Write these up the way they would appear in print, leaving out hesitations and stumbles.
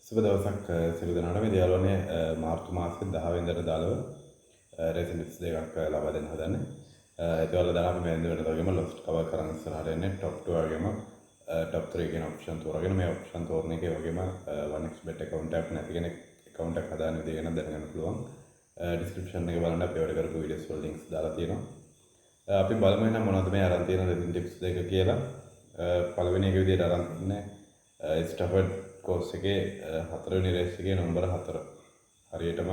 සුබ දවසක් සියලු දෙනාටම. මේ යාළුවනේ මාර්තු මාසයේ 10 වෙනිදාට දාලව රේසින් ටිප්ස් දෙකක් ලබා දෙන්න හදන්නේ. ඒත් ඔයාලා දාලා අපි මේ වෙනදට වගේම ලොස්ට් කවර් කරන් ඉස්සරහට එන්නේ top 2 වගේම top 3 කියන ඔප්ෂන් තෝරගෙන මේ ඔප්ෂන් තෝරන එකේ වගේම 1xbet account එකක් නැති කෙනෙක් account එකක් හදාන්න විදිහ ගැන දැනගන්න පුළුවන්. description එකේ බලන්න අපි ඔයාලට කරපු videos වල links දාලා තියෙනවා. අපි බලමු එහෙනම් මොනවද මේ අරන් තියෙන රේසින් ටිප්ස් දෙක කියලා. පළවෙනි එක විදිහට අරන් ඉන්නේ ස්ටෆර්ඩ් කෝස් එකේ 4 වෙනි රේස් එකේ නම්බර 4 හරියටම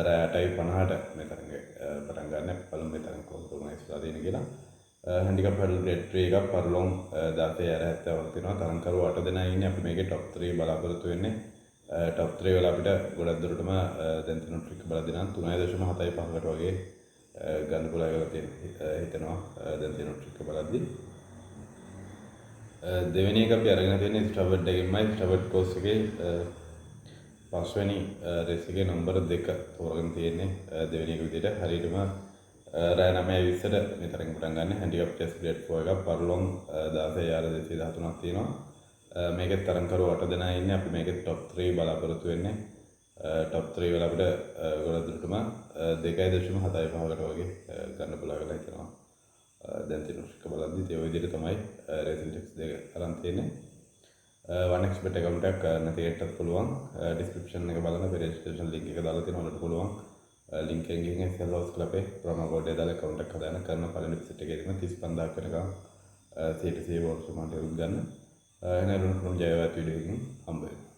රෑ 8:50ට මෙතන පටන් ගන්න පළමු මෙතන කොහොමද ඉස්සලා දෙන කියලා හැන්ඩිකැප් පැඩල් ග්‍රේඩ් 3 එකක් පරලොන් 1670ක් තියෙනවා තරංකරු 8 දෙනා ඉන්නේ අපි මේකේ টপ 3 බලාපොරොත්තු වෙන්නේ টপ 3 වල අපිට ගොඩක් දුරටම දැන් තියෙන ට්‍රික් බලා දෙනවා 3.75කට වගේ ගන්න පුළුවන් කියලා හිතනවා දැන් තියෙන ට්‍රික් බලද්දී දෙවෙනි එක අපි අරගෙන තියෙන්නේ ස්ටවර්ඩ් එකෙන්මයි ස්ටවර්ඩ් කෝස් එකේ පස්වෙනි රේස් එකේ නම්බර 2 තෝරගෙන තියෙන්නේ දෙවෙනි එක විදිහට හරියටම රෑ 9:20ට මෙතරම් පටන් ගන්න හැන්ඩිකැප් ටෙස්ට් ග්‍රේඩ් 4 එකක් පරලොන් 16,213ක් තියෙනවා මේකේ තරංකරු 8 දෙනා ඉන්නේ අපි මේකේ টপ 3 බලාපොරොත්තු වෙන්නේ টপ 3 වල අපිට ගොඩක් දුරටම 2.75කට වගේ ගන්න පුළුවන් කියලා හිතනවා දැන් තියෙන ටික බලද්දි ඒ විදිහට තමයි රේසින් ටිප්ස් දෙක අරන් තියෙන්නේ 1xbet account එකක් නැති එකටත් පුළුවන් description එක බලන්න registration link එක දාලා තියෙනවා ඔයාලට පුළුවන් link එකෙන් ගිහින් සෙල්ලෝස් ක්ලබ් එකේ promo code එක දාලා account එකක් හදාන්න කරන පළවෙනි visit එකේදීම 35000ක් වෙනකම් 100% වෝල්ට් සමානට ගන්න එහෙනම් ජයවත් වීඩියෝ එකකින් හම්බ වෙනවා